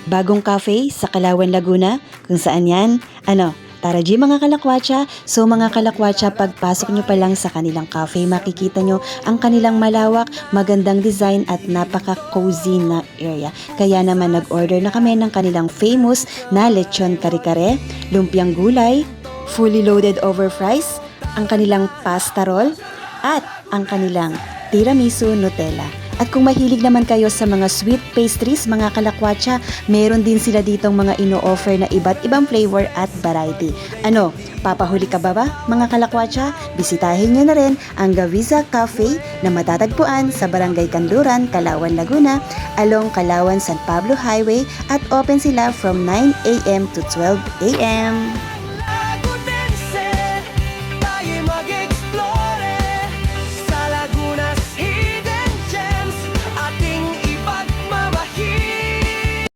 bagong cafe sa Kalawan, Laguna, kung saan yan, tara G mga kalakwatsa. So mga kalakwatsa, pagpasok nyo pa lang sa kanilang cafe, makikita nyo ang kanilang malawak, magandang design at napaka-cozy na area. Kaya naman nag-order na kami ng kanilang famous na lechon kare-kare, lumpiang gulay, fully loaded over fries, ang kanilang pasta roll, at ang kanilang tiramisu Nutella. At kung mahilig naman kayo sa mga sweet pastries, mga kalakwatsa, meron din sila ditong mga ino-offer na iba't ibang flavor at variety. Papahuli ka ba mga kalakwatsa? Bisitahin nyo na rin ang Gaviza Cafe na matatagpuan sa Barangay Kanluran, Kalawan, Laguna, along Kalawan San Pablo Highway, at open sila from 9 a.m. to 12 a.m.